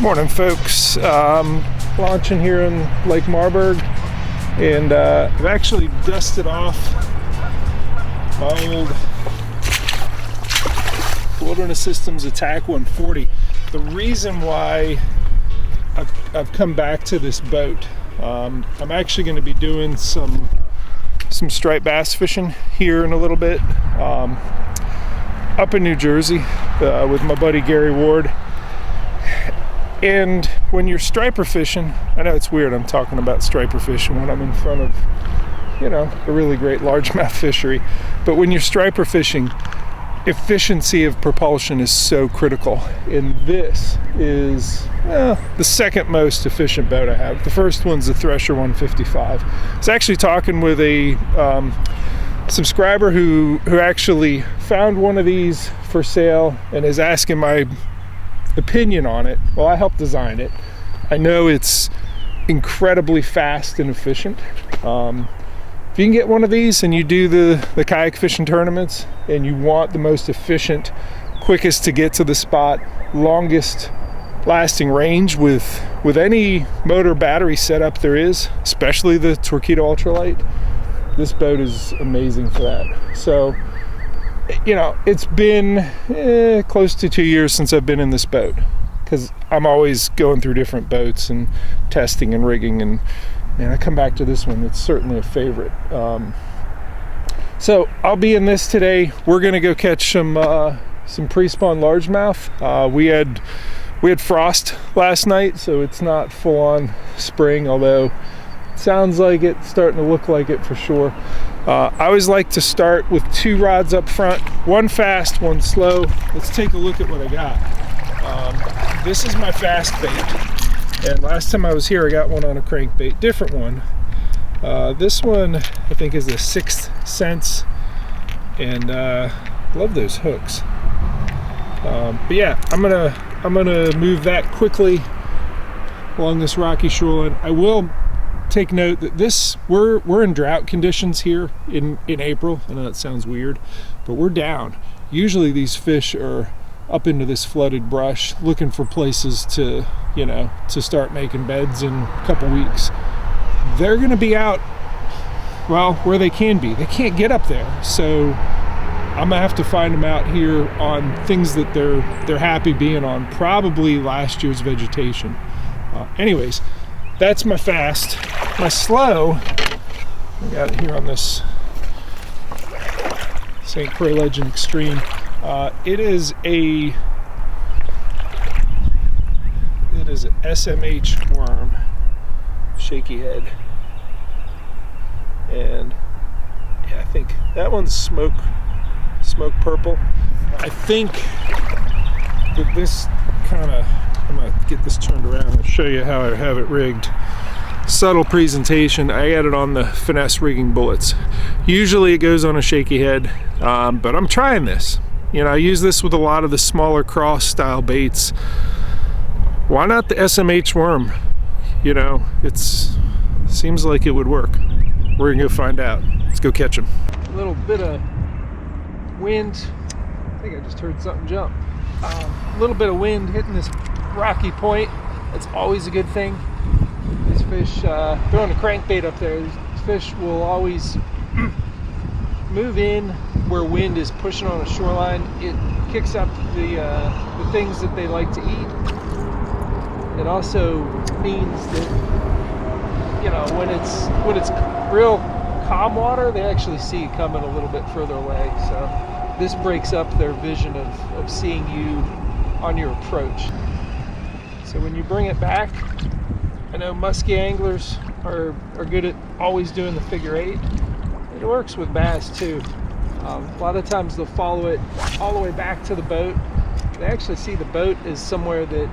Morning, folks. Launching here in Lake Marburg, and I've actually dusted off my old Wilderness Systems Attack 140. The reason why I've come back to this boat, I'm actually going to be doing some striped bass fishing here in a little bit, up in New Jersey with my buddy Gary Ward. And when you're striper fishing, I know it's weird I'm talking about striper fishing when I'm in front of, a really great largemouth fishery, but when you're striper fishing, efficiency of propulsion is so critical. And this is the second most efficient boat I have. The first one's the Thresher 155. I was actually talking with a subscriber who actually found one of these for sale and is asking my opinion on it. Well, I helped design it. I know it's incredibly fast and efficient. If you can get one of these and you do the kayak fishing tournaments and you want the most efficient, quickest to get to the spot, longest lasting range with any motor battery setup there is, especially the Torqeedo Ultralight, this boat is amazing for that. So it's been close to 2 years since I've been in this boat, because I'm always going through different boats and testing and rigging, and man, I come back to this one. It's certainly a favorite. So I'll be in this today. We're gonna go catch some prespawn largemouth. We had frost last night, so it's not full-on spring, although it sounds like it, starting to look like it for sure. I always like to start with two rods up front, one fast, one slow. Let's take a look at what I got. This is my fast bait, and last time I was here I got one on a crankbait, different one. This one I think is the 6th Sense, and love those hooks. But yeah, I'm gonna move that quickly along this rocky shoreline. I will take note that we're in drought conditions here in April. I know that sounds weird, but we're down. Usually these fish are up into this flooded brush looking for places to start making beds in a couple weeks. They're gonna be out, well, where they can be. They can't get up there, so I'm gonna have to find them out here on things that they're happy being on, probably last year's vegetation. Anyways, that's my fast. My slow, I got it here on this St. Croix Legend Extreme. It is an SMH worm, shaky head, and yeah, I think that one's smoke purple. I think that this I'm gonna get this turned around and show you how I have it rigged. Subtle presentation. I added on the Finesse rigging bullets. Usually it goes on a shaky head, but I'm trying this. I use this with a lot of the smaller cross style baits. Why not the SMH worm? It seems like it would work. We're gonna go find out. Let's go catch him. A little bit of wind. I think I just heard something jump. A little bit of wind hitting this rocky point. That's always a good thing. These fish, throwing a crankbait up there, these fish will always move in where wind is pushing on a shoreline. It kicks up the things that they like to eat. It also means that when it's real calm water, they actually see it coming a little bit further away. So this breaks up their vision of seeing you on your approach. So when you bring it back, I know musky anglers are good at always doing the figure 8. It works with bass too. A lot of times they'll follow it all the way back to the boat. They actually see the boat as somewhere that,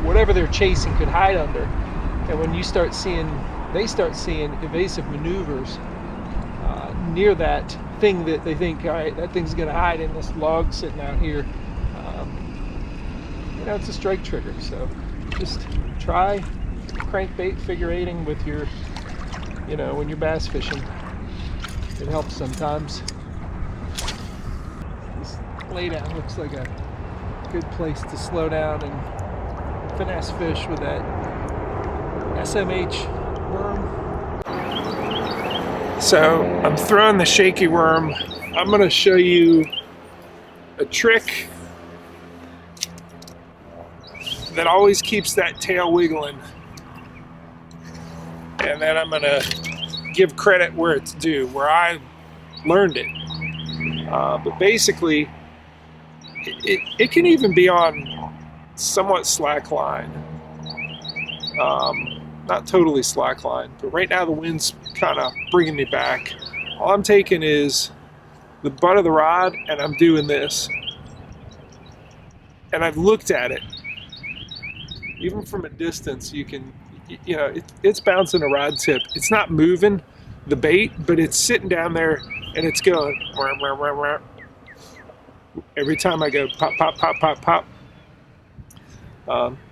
whatever they're chasing could hide under. And when they start seeing evasive maneuvers near that thing that they think, all right, that thing's gonna hide in this log sitting out here. It's a strike trigger. So just try crankbait figure 8ing with your, when you're bass fishing. It helps sometimes. This laydown looks like a good place to slow down and finesse fish with that SMH worm. So I'm throwing the shaky worm. I'm going to show you a trick that always keeps that tail wiggling. And then I'm going to give credit where it's due, where I learned it. But basically, it can even be on somewhat slack line. Not totally slack line, but right now the wind's kind of bringing me back. All I'm taking is the butt of the rod and I'm doing this. And I've looked at it. Even from a distance, you can, you know, it's bouncing a rod tip. It's not moving the bait, but it's sitting down there and it's going wah, wah, wah, wah. Every time I go pop, pop, pop, pop, pop.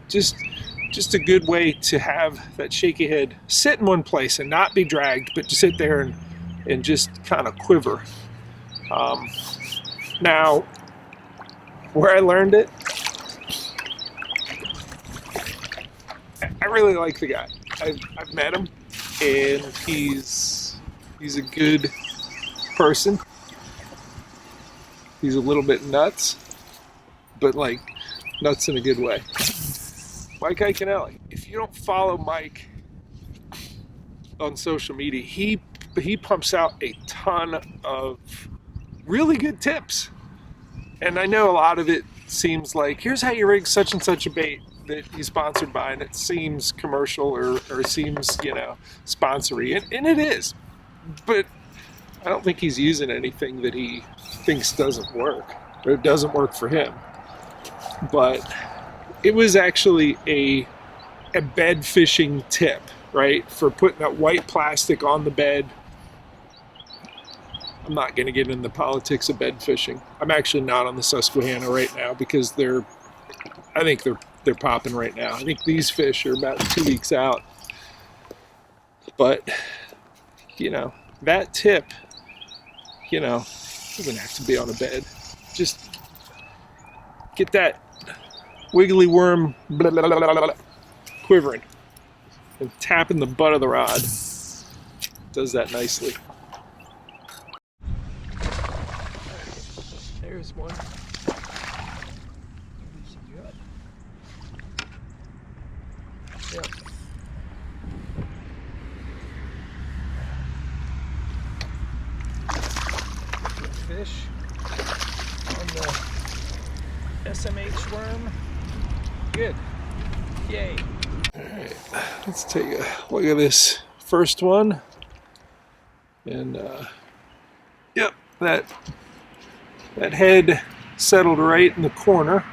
Just a good way to have that shaky head sit in one place and not be dragged, but to sit there and just kind of quiver. Now, where I learned it, I really like the guy. I've met him, and he's a good person. He's a little bit nuts, but like nuts in a good way. Mike Iaconelli. If you don't follow Mike on social media, he pumps out a ton of really good tips. And I know a lot of it seems like, here's how you rig such and such a bait that he's sponsored by, and it seems commercial or seems, you know, sponsory, and it is. But I don't think he's using anything that he thinks doesn't work, or it doesn't work for him. But it was actually a bed fishing tip, right? For putting that white plastic on the bed. I'm not going to get into the politics of bed fishing. I'm actually not on the Susquehanna right now because I think they're popping right now. I think these fish are about 2 weeks out. But, you know, that tip, you know, doesn't have to be on a bed. Just get that wiggly worm blah, blah, blah, blah, blah, quivering and tapping the butt of the rod. Does that nicely. There's one. Yep. Good fish on the SMH worm. Good. Yay. Alright, let's take a look at this first one. And yep, that head settled right in the corner.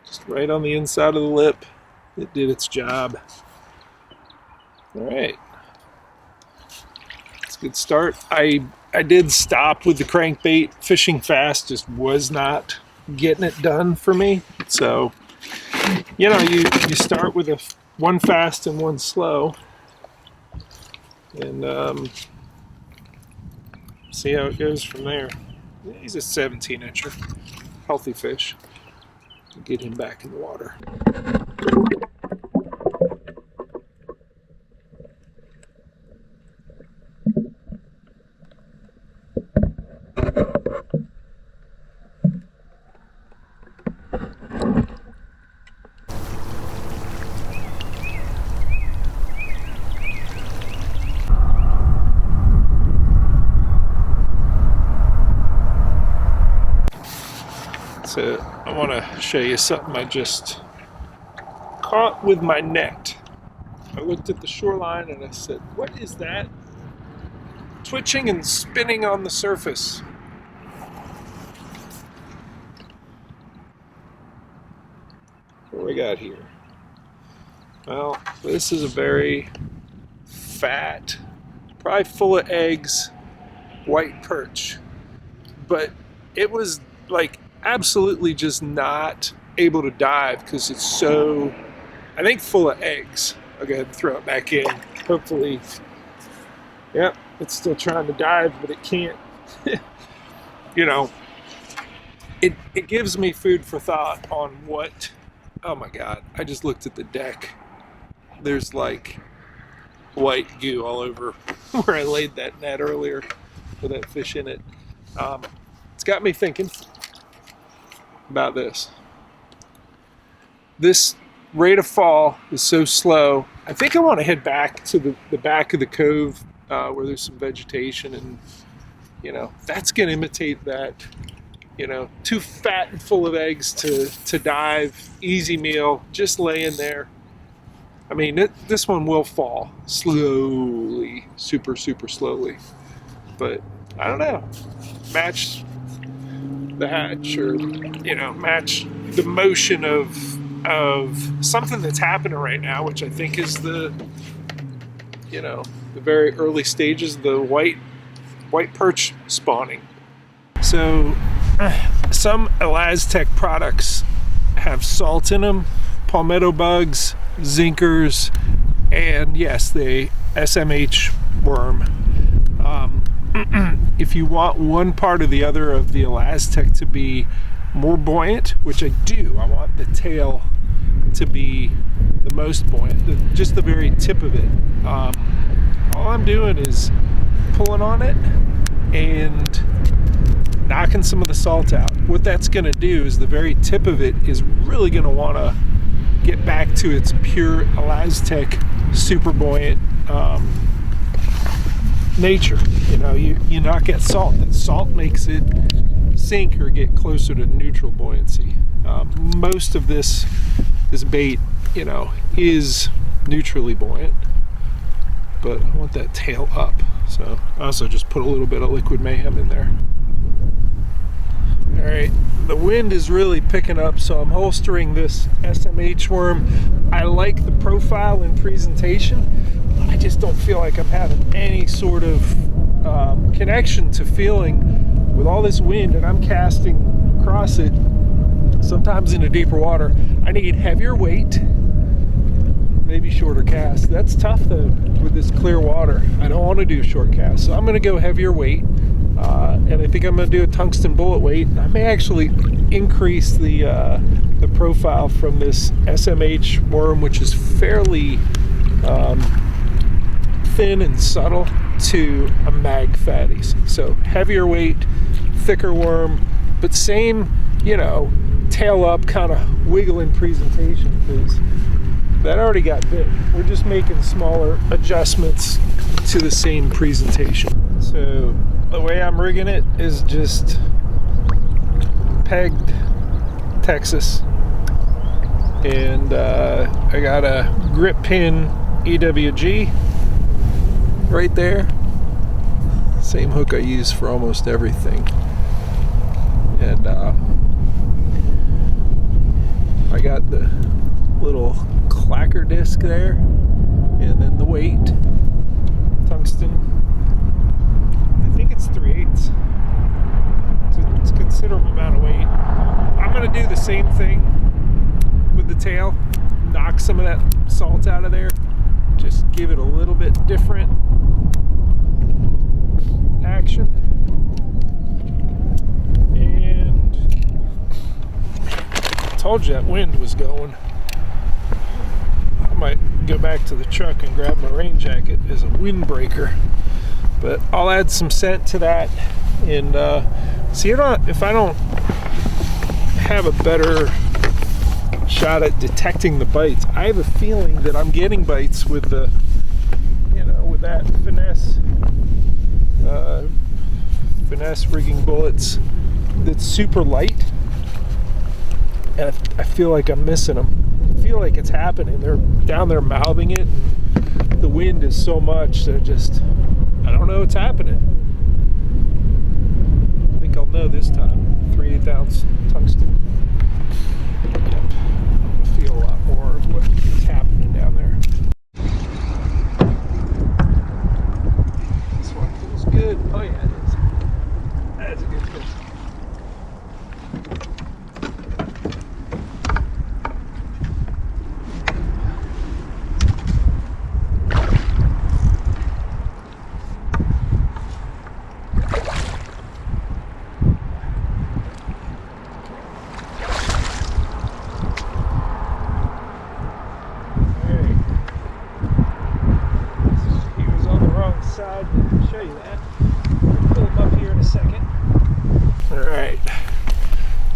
Just right on the inside of the lip. It did its job. Alright. That's a good start. I did stop with the crankbait. Fishing fast just was not getting it done for me. So, you know, you start with one fast and one slow. And see how it goes from there. He's a 17-incher. Healthy fish. Get him back in the water. So I want to show you something I just caught with my net. I looked at the shoreline and I said, what is that? Twitching and spinning on the surface. What do we got here? Well, this is a very fat, probably full of eggs, white perch. But it was like absolutely just not able to dive because it's so, I think, full of eggs. I'll go ahead and throw it back in. Hopefully, yep, it's still trying to dive, but it can't. You know, it gives me food for thought on what Oh my God, I just looked at the deck. There's like white goo all over where I laid that net earlier with that fish in it. It's got me thinking about this. This rate of fall is so slow. I think I want to head back to the back of the cove where there's some vegetation, and that's going to imitate that. Too fat and full of eggs to dive, easy meal, just laying there. I mean, this one will fall slowly, super, super slowly. But I don't know, match the hatch, or match the motion of something that's happening right now, which I think is the very early stages of the white perch spawning. So some Elastec products have salt in them, palmetto bugs, zinkers, and yes, the SMH worm. If you want one part or the other of the Elastec to be more buoyant, which I do, I want the tail to be the most buoyant, just the very tip of it. All I'm doing is pulling on it and knocking some of the salt out. What that's going to do is the very tip of it is really going to want to get back to its pure Elastec, super buoyant nature. You knock at salt, and salt makes it sink or get closer to neutral buoyancy. Most of this bait, is neutrally buoyant, but I want that tail up. So I also just put a little bit of liquid mayhem in there. All right, the wind is really picking up, so I'm holstering this SMH worm. I like the profile and presentation. I just don't feel like I'm having any sort of connection to feeling with all this wind, and I'm casting across it, sometimes into deeper water. I need heavier weight, maybe shorter cast. That's tough though with this clear water. I don't want to do short cast, so I'm going to go heavier weight. And I think I'm going to do a tungsten bullet weight. I may actually increase the profile from this SMH worm, which is fairly thin and subtle, to a mag fatties. So heavier weight, thicker worm, but same, tail up kind of wiggling presentation, because that already got big. We're just making smaller adjustments to the same presentation. So the way I'm rigging it is just pegged Texas, and I got a grip pin EWG right there, same hook I use for almost everything, and I got the little clacker disc there, and then the weight, tungsten, I think it's 3/8. It's a considerable amount of weight. I'm going to do the same thing with the tail, knock some of that salt out of there, just give it a little bit different action. And I told you that wind was going. I might go back to the truck and grab my rain jacket as a windbreaker, but I'll add some scent to that. And see, if I don't have a better shot at detecting the bites, I have a feeling that I'm getting bites with the, with that finesse rigging bullets that's super light, and I feel like I'm missing them. I feel like it's happening. They're down there mouthing it, and the wind is so much that I don't know what's happening. I think I'll know this time. 3/8 ounce tungsten. Yep. I'll feel a lot more of what is happening down there. This one feels good. Oh yeah, it is. That's a good fish.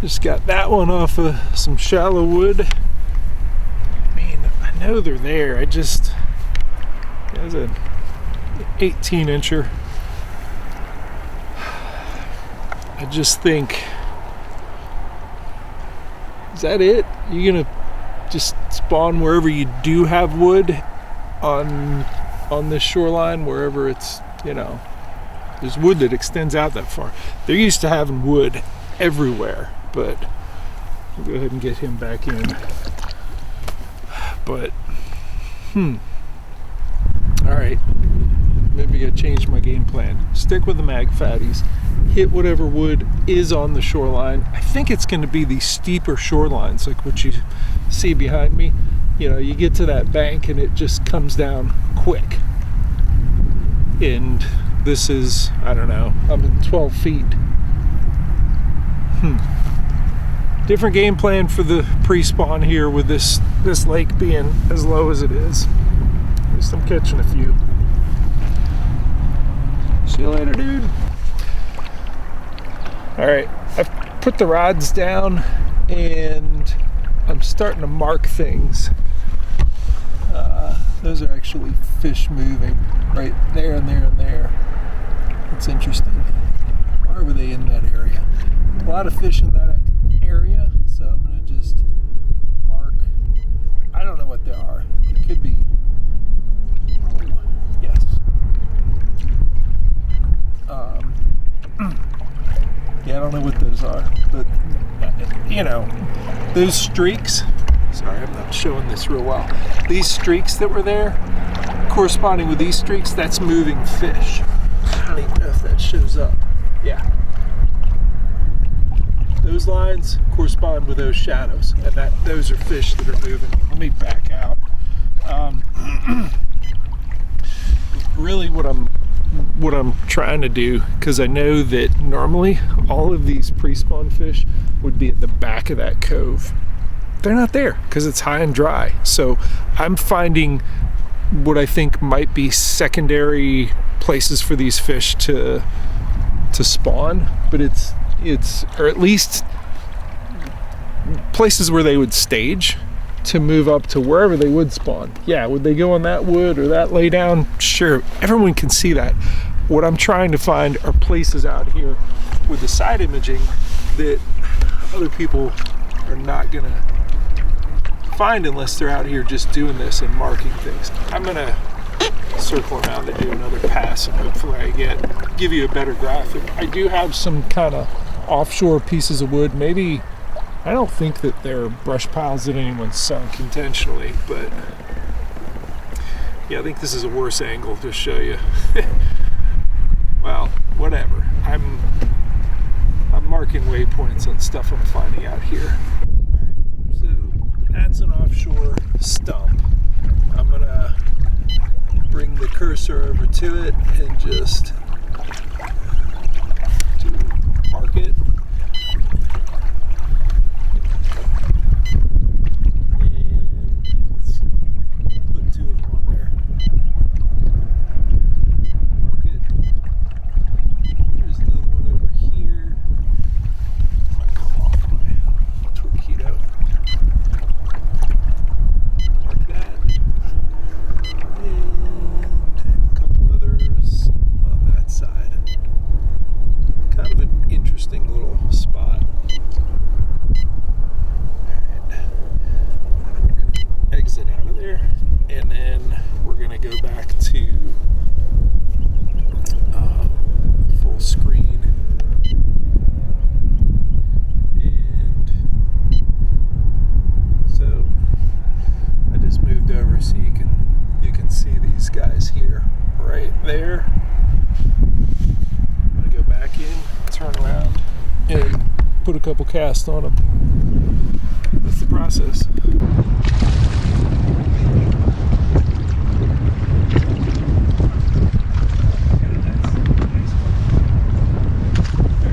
Just got that one off of some shallow wood. I mean, I know they're there. There's an 18-incher. I just think, is that it? You gonna just spawn wherever you do have wood on this shoreline, wherever it's, you know, there's wood that extends out that far. They're used to having wood everywhere, but we'll go ahead and get him back in. But all right, maybe I changed my game plan. Stick with the mag fatties, hit whatever wood is on the shoreline. I think it's going to be these steeper shorelines, like what you see behind me. You know, you get to that bank and it just comes down quick. And this is, I don't know, I'm at 12 feet. Different game plan for the pre-spawn here with this lake being as low as it is. At least I'm catching a few. See you later, dude. All right, I've put the rods down and I'm starting to mark things. Those are actually fish moving right there and there and there. It's interesting. Why were they in that area? A lot of fish in that area, so I'm gonna just mark. I don't know what they are. It could be. Yes. Yeah, I don't know what those are, but you know, those streaks. Sorry, I'm not showing this real well. These streaks that were there, corresponding with these streaks, that's moving fish. I don't even know if that shows up. Yeah. Those lines correspond with those shadows, and those are fish that are moving. Let me back out. Really what I'm trying to do, because I know that normally all of these pre-spawn fish would be at the back of that cove. They're not there because it's high and dry. So I'm finding what I think might be secondary places for these fish to spawn, but it's or at least places where they would stage to move up to wherever they would spawn. Yeah, would they go on that wood or that lay down? Sure, everyone can see that. What I'm trying to find are places out here with the side imaging that other people are not gonna find unless they're out here just doing this and marking things. I'm gonna circle around and do another pass, and hopefully I give you a better graphic. I do have some kind of offshore pieces of wood. Maybe, I don't think that they're brush piles that anyone sunk intentionally, but yeah, I think this is a worse angle to show you. Well, whatever. I'm marking waypoints on stuff I'm finding out here. Alright, so that's an offshore stump. I'm gonna bring the cursor over to it and just mark it. Put a couple casts on them. That's the process. Very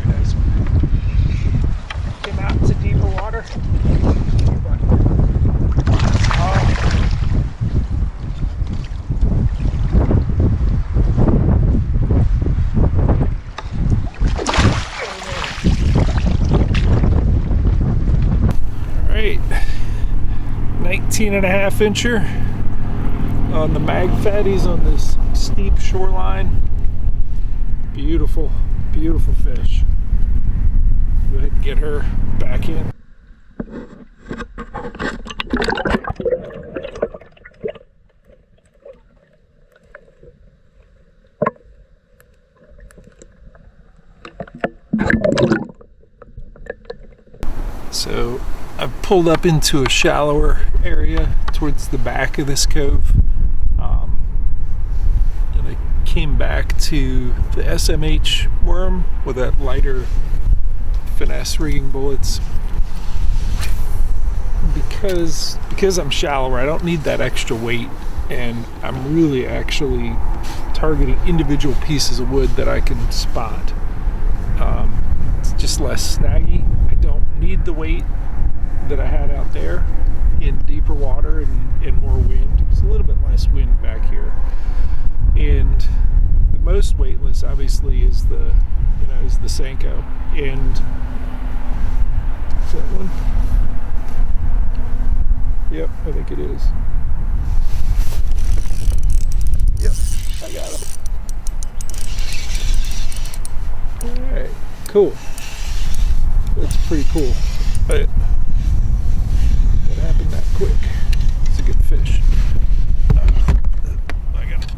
nice. Came out into deeper water. 18.5 incher on the mag fatties on this steep shoreline. Beautiful, beautiful fish. Go ahead and get her back in. So I've pulled up into a shallower area towards the back of this cove, and I came back to the SMH worm with that lighter Finesse rigging bullets. Because I'm shallower, I don't need that extra weight, and I'm really actually targeting individual pieces of wood that I can spot. It's just less snaggy. I don't need the weight that I had out there in deeper water and more wind. There's a little bit less wind back here, and the most weightless obviously is the Senko. And is that one? Yep, I think it is. Yep, I got him. Alright, cool. That's pretty cool. But that happened that quick. It's a good fish. I gotta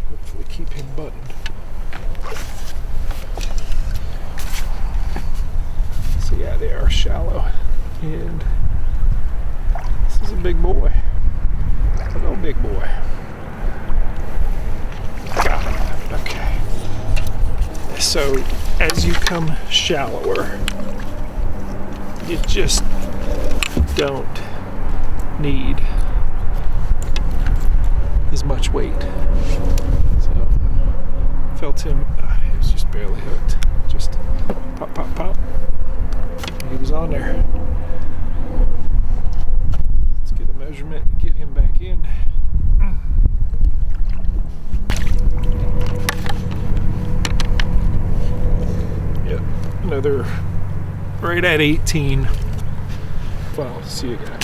hopefully keep him buttoned. So yeah, they are shallow. And this is a big boy. Hello, big boy. Got him. Okay. So as you come shallower, you just don't need as much weight. So felt him. He was just barely hooked. Just pop, pop, pop. He was on there. Let's get a measurement and get him back in. Yep, another right at 18. Well, see you guys.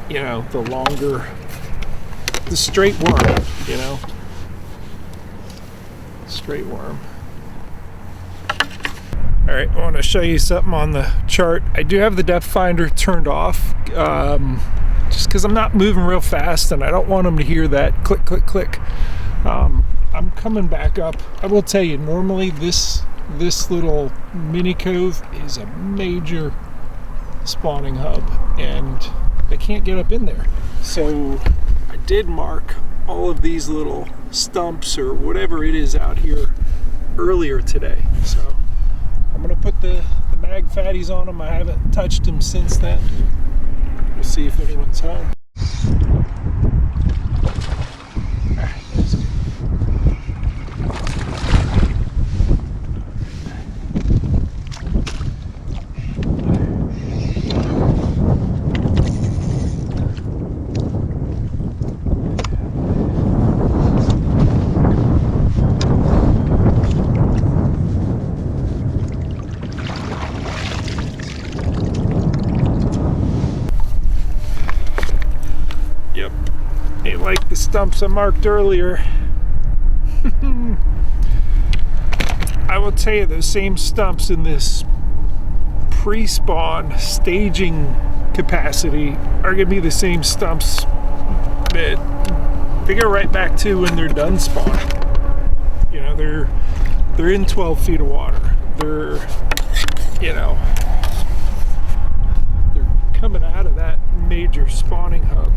You know, the longer, the straight worm, you know, straight worm. All right, I want to show you something on the chart. I do have the depth finder turned off, just because I'm not moving real fast and I don't want them to hear that click, click, click. I'm coming back up. I will tell you, normally this little mini cove is a major spawning hub, and they can't get up in there. So I did mark all of these little stumps or whatever it is out here earlier today. So I'm gonna put the mag fatties on them. I haven't touched them since then. We'll see if anyone's home. Like the stumps I marked earlier. I will tell you, those same stumps in this pre-spawn staging capacity are going to be the same stumps that they go right back to when they're done spawning. You know, they're in 12 feet of water. They're, you know, they're coming out of that major spawning hub.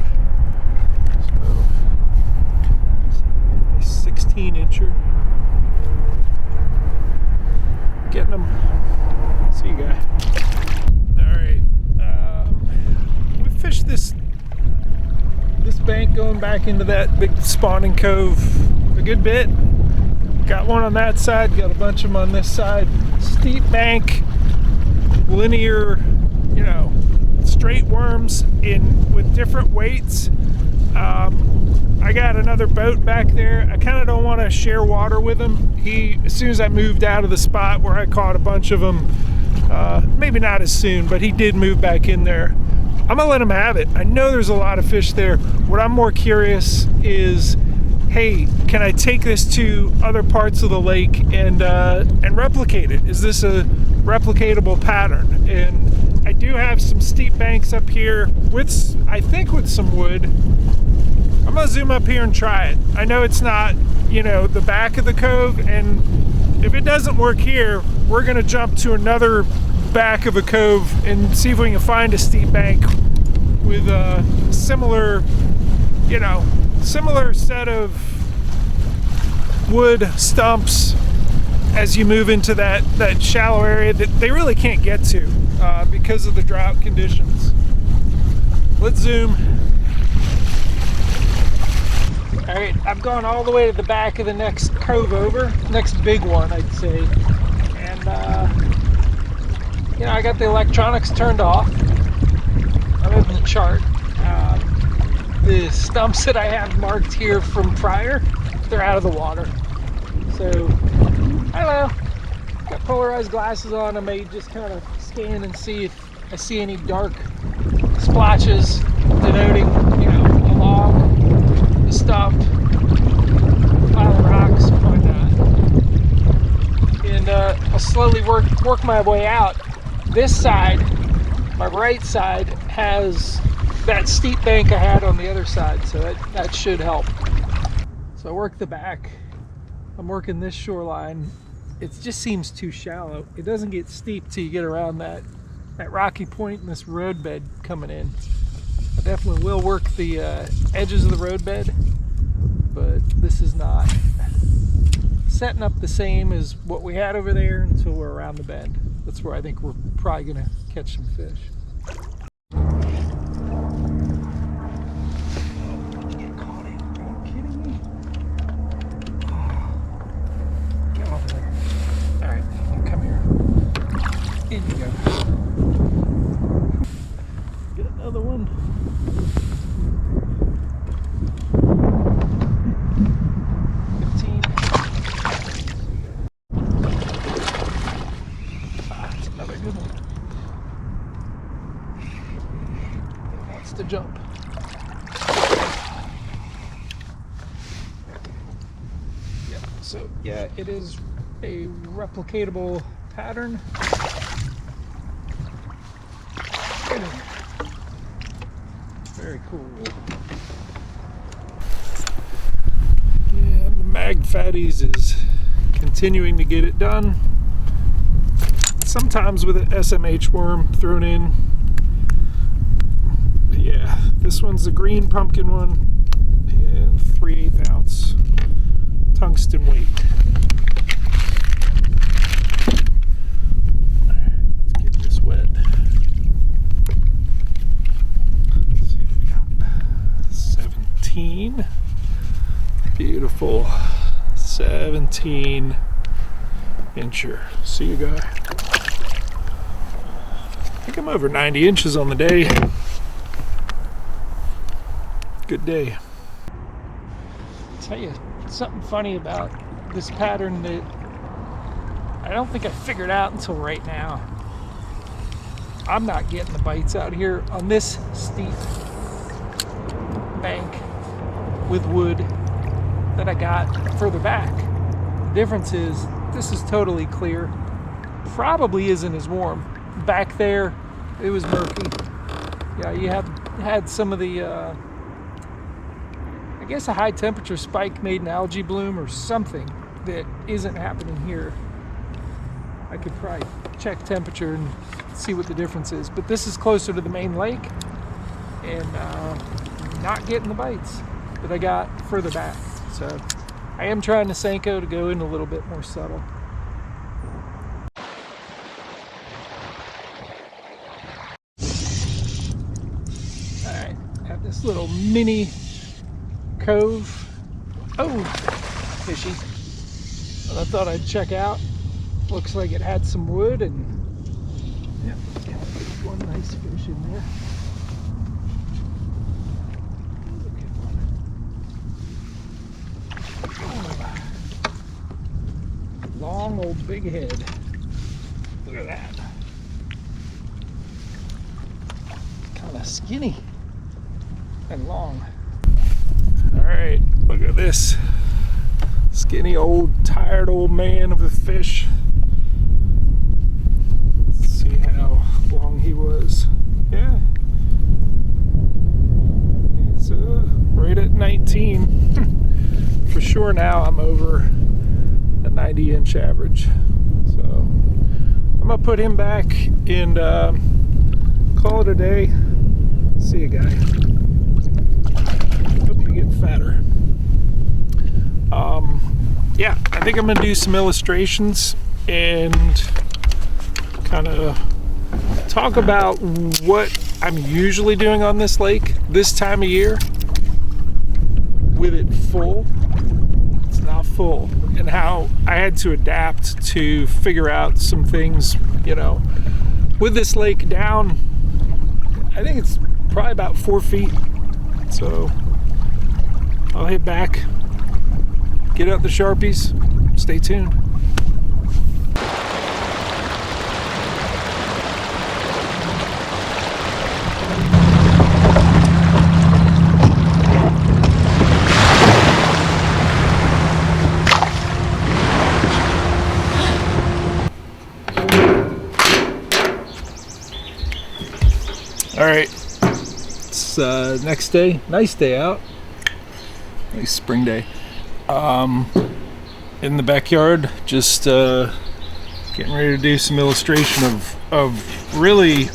16-incher. Getting them. See you guy. Alright. We fished this bank going back into that big spawning cove a good bit. Got one on that side, got a bunch of them on this side. Steep bank, linear, you know, straight worms in with different weights. I got another boat back there. I kind of don't want to share water with him. As soon as I moved out of the spot where I caught a bunch of them, maybe not as soon, but he did move back in there. I'm gonna let him have it. I know there's a lot of fish there. What I'm more curious is, hey, can I take this to other parts of the lake and replicate it? Is this a replicatable pattern? And I do have some steep banks up here with, I think, with some wood. I'm gonna zoom up here and try it. I know it's not, you know, the back of the cove, and if it doesn't work here, we're gonna jump to another back of a cove and see if we can find a steep bank with a similar, you know, similar set of wood stumps as you move into that shallow area that they really can't get to because of the drought conditions. Let's zoom. All right, I've gone all the way to the back of the next cove over, next big one, I'd say. And, you know, I got the electronics turned off. I'm in the chart. The stumps that I have marked here from prior, they're out of the water. So, I don't know. Got polarized glasses on. I may just kind of scan and see if I see any dark splotches denoting, you know, along the stump, pile of rocks, probably not. And I'll slowly work my way out. This side, my right side, has that steep bank I had on the other side, so that should help. So I work the back. I'm working this shoreline. It just seems too shallow. It doesn't get steep till you get around that rocky point and this roadbed coming in. I definitely will work the edges of the roadbed, but this is not setting up the same as what we had over there until we're around the bend. That's where I think we're probably gonna catch some fish. Get caught in. Are you kidding me? Get off there. All right, come here. In you go. Get another one. To jump. Yeah, so yeah, it is a replicatable pattern. Very cool. Yeah, the Mag Fatties is continuing to get it done. Sometimes with an SMH worm thrown in. Yeah, this one's the green pumpkin one, and 3/8 ounce tungsten weight. Let's get this wet. Let's see if we got 17. Beautiful 17 incher. See you, guy. I think I'm over 90 inches on the day. Good day. I'll tell you something funny about this pattern that I don't think I figured out until right now. I'm not getting the bites out here on this steep bank with wood that I got further back. The difference is this is totally clear. Probably isn't as warm. Back there, it was murky. Yeah, you had some of the I guess a high temperature spike made an algae bloom or something that isn't happening here. I could probably check temperature and see what the difference is, but this is closer to the main lake and not getting the bites that I got further back. So I am trying the Senko to go in a little bit more subtle. All right, have this little mini cove. Oh, fishy. Well, I thought I'd check out. Looks like it had some wood, and yeah, one nice fish in there. Oh, long old big head. Look at that. Kind of skinny and long. All right, look at this skinny old tired old man of a fish. Let's see how long he was. Yeah, he's right at 19. For sure now I'm over a 90-inch average. So I'm gonna put him back and call it a day. See you, guy. Hope you get fatter. Yeah, I think I'm gonna do some illustrations and kind of talk about what I'm usually doing on this lake this time of year with it full. It's not full, and how I had to adapt to figure out some things, you know, with this lake down. I think it's probably about 4 feet. So I'll head back, get out the Sharpies, stay tuned. All right, it's next day, nice day out, nice spring day. In the backyard, just getting ready to do some illustration of really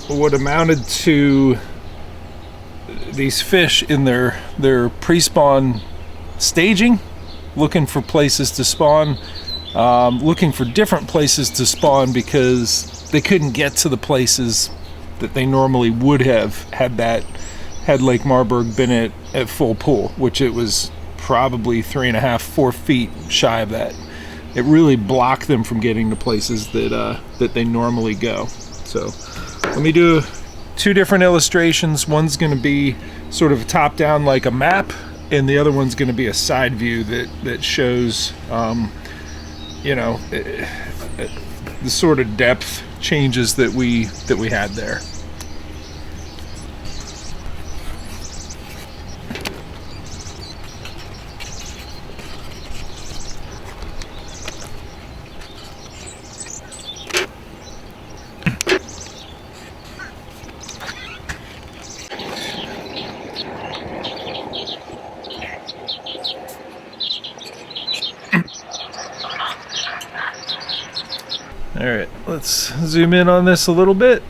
what amounted to these fish in their pre-spawn staging, looking for places to spawn, looking for different places to spawn because they couldn't get to the places that they normally would have had Lake Marburg been at full pool, which it was probably 3.5, 4 feet shy of that. It really blocked them from getting to places that they normally go. So let me do 2 different illustrations. One's going to be sort of top down like a map, and the other one's going to be a side view that shows you know, the sort of depth changes that we had there. All right, let's zoom in on this a little bit,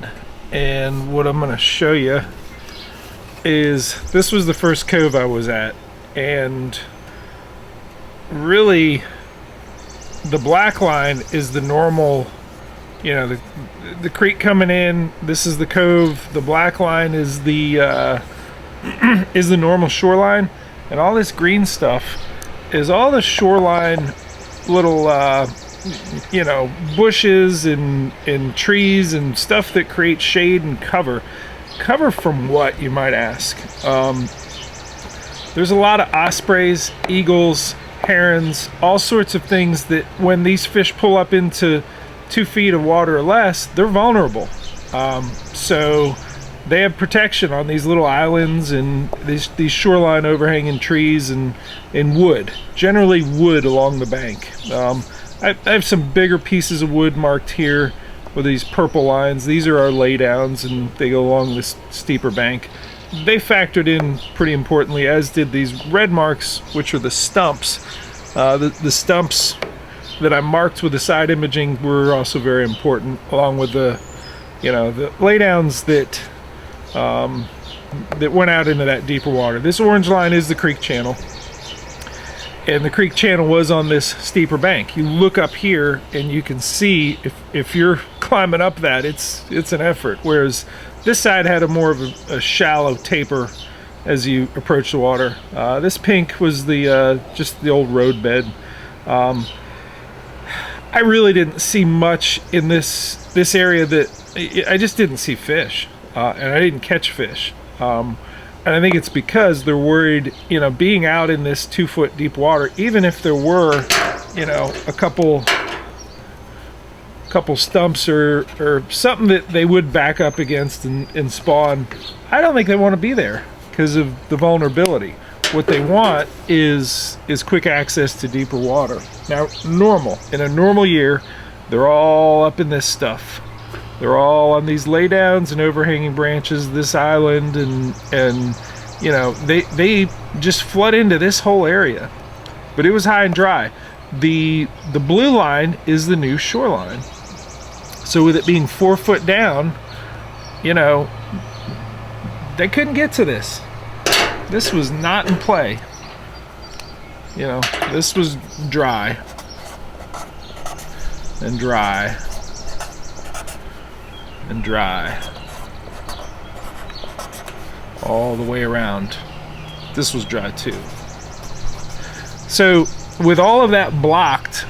and what I'm going to show you is this was the first cove I was at, and really the black line is the normal, you know, the creek coming in. This is the cove. The black line is the normal shoreline, and all this green stuff is all the shoreline little you know, bushes and trees and stuff that create shade and cover. Cover from what, you might ask? There's a lot of ospreys, eagles, herons, all sorts of things that when these fish pull up into 2 feet of water or less, they're vulnerable. So they have protection on these little islands and these shoreline overhanging trees and wood, generally wood along the bank. I have some bigger pieces of wood marked here with these purple lines. These are our laydowns, and they go along this steeper bank. They factored in pretty importantly, as did these red marks, which are the stumps. The stumps that I marked with the side imaging were also very important, along with the, you know, the laydowns that went out into that deeper water. This orange line is the creek channel. And the creek channel was on this steeper bank. You look up here and you can see if you're climbing up that, it's an effort. Whereas this side had a more of a shallow taper as you approach the water. This pink was the just the old road bed. I really didn't see much in this area. That I just didn't see fish, and I didn't catch fish. And I think it's because they're worried, you know, being out in this 2 foot deep water, even if there were, you know, a couple couple stumps or something that they would back up against and spawn, I don't think they want to be there because of the vulnerability. What they want is quick access to deeper water. Now, in a normal year, they're all up in this stuff. They're all on these laydowns and overhanging branches, this island, and you know, they just flood into this whole area. But it was high and dry. The blue line is the new shoreline. So with it being 4 foot down, you know, they couldn't get to this. This was not in play. You know, this was dry and dry and dry all the way around. This was dry too. So with all of that blocked,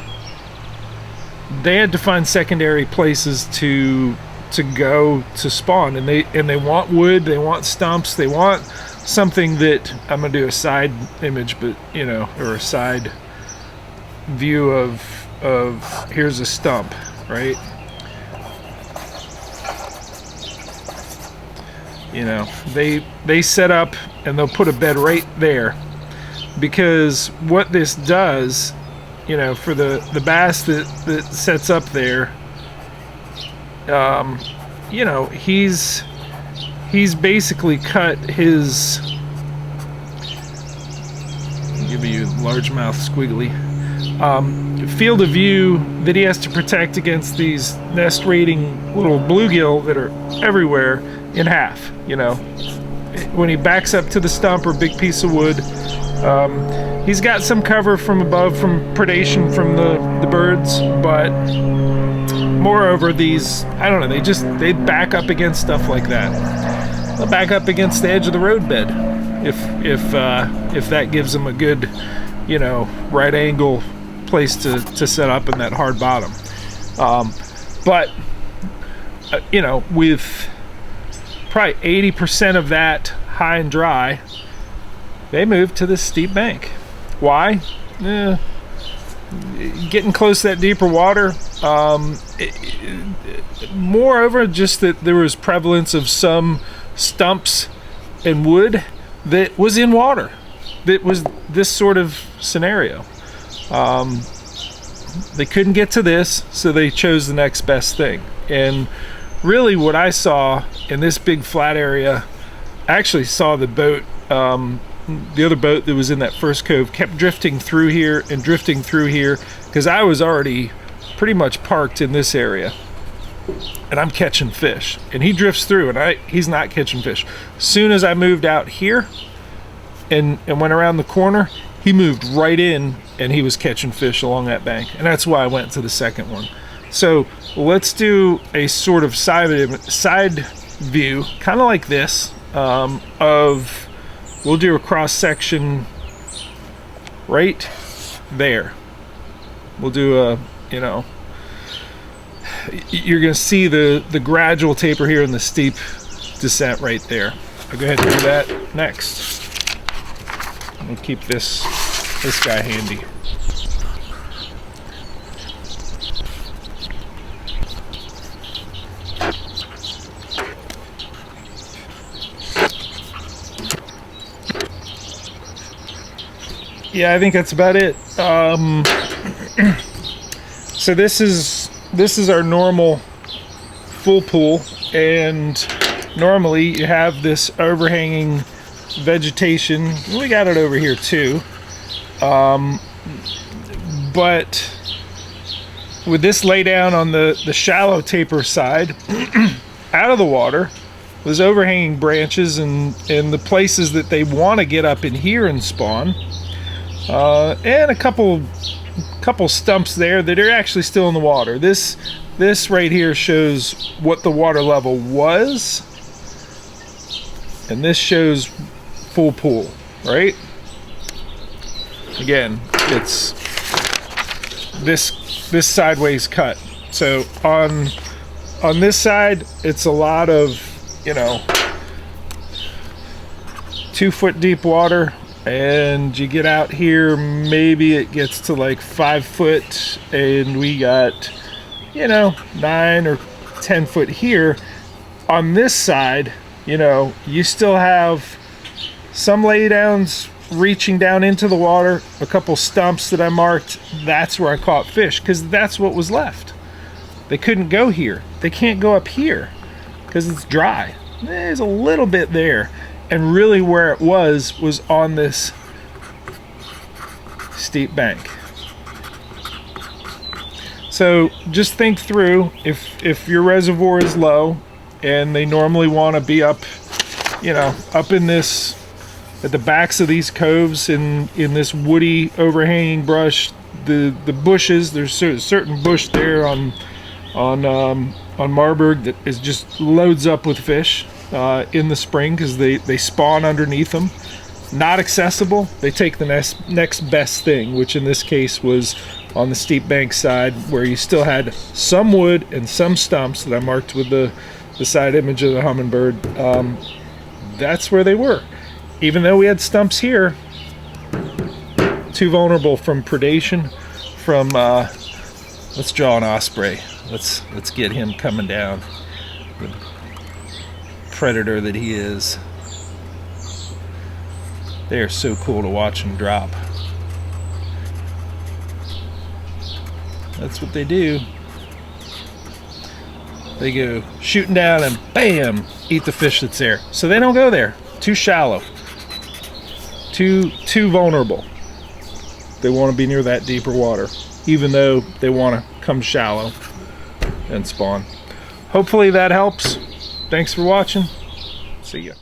they had to find secondary places to go to spawn, and they want wood, they want stumps, they want something that, I'm gonna do a side image, but you know, or a side view of here's a stump, right? You know, they set up and they'll put a bed right there, because what this does, you know, for the bass that sets up there, you know, he's basically cut his, I'll give you largemouth squiggly, field of view that he has to protect against these nest raiding little bluegill that are everywhere in half. You know, when he backs up to the stump or big piece of wood, he's got some cover from above from predation from the birds, but moreover, these, I don't know, they back up against stuff like that. They'll back up against the edge of the roadbed if that gives them a good, you know, right angle place to set up in that hard bottom. But you know, with probably 80% of that high and dry, they moved to this steep bank. Why? Getting close to that deeper water. Moreover, just that there was prevalence of some stumps and wood that was in water. That was this sort of scenario. They couldn't get to this, so they chose the next best thing. And really what I saw in this big flat area, I actually saw the boat, the other boat that was in that first cove kept drifting through here and drifting through here, because I was already pretty much parked in this area and I'm catching fish, and he drifts through and he's not catching fish. As soon as I moved out here and went around the corner, he moved right in and he was catching fish along that bank, and that's why I went to the second one. So let's do a sort of side view, kind of like this, of, we'll do a cross section right there. We'll do a, you know, you're gonna see the gradual taper here and the steep descent right there. I'll go ahead and do that next. We'll keep this guy handy. Yeah, I think that's about it. So this is our normal full pool, and normally you have this overhanging vegetation. We got it over here too, but with this lay down on the shallow taper side, out of the water, those overhanging branches and the places that they want to get up in here and spawn. And a couple stumps there that are actually still in the water. This right here shows what the water level was, and this shows full pool, right? Again, it's this sideways cut. So on this side, it's a lot of, you know, 2 foot deep water. And you get out here, maybe it gets to like 5 foot, and we got you know, 9 or 10 foot here. On this side, you know, you still have some laydowns reaching down into the water, a couple stumps that I marked. That's where I caught fish, because that's what was left. They couldn't go here. They can't go up here because it's dry. There's a little bit there, and really where it was on this steep bank. So just think through, if your reservoir is low and they normally want to be up, you know, up in this, at the backs of these coves, in this woody overhanging brush, the bushes, there's a certain bush there on Marburg that is just loads up with fish in the spring because they spawn underneath them. Not accessible. They take the next best thing, which in this case was on the steep bank side, where you still had some wood and some stumps that I marked with the side image of the hummingbird. That's where they were. Even though we had stumps here, too vulnerable from predation. From let's draw an osprey. Let's get him coming down. The predator that he is. They are so cool to watch them drop. That's what they do. They go shooting down and bam, eat the fish that's there. So they don't go there. Too shallow. Too vulnerable. They want to be near that deeper water, even though they want to come shallow and spawn. Hopefully that helps. Thanks for watching. See ya.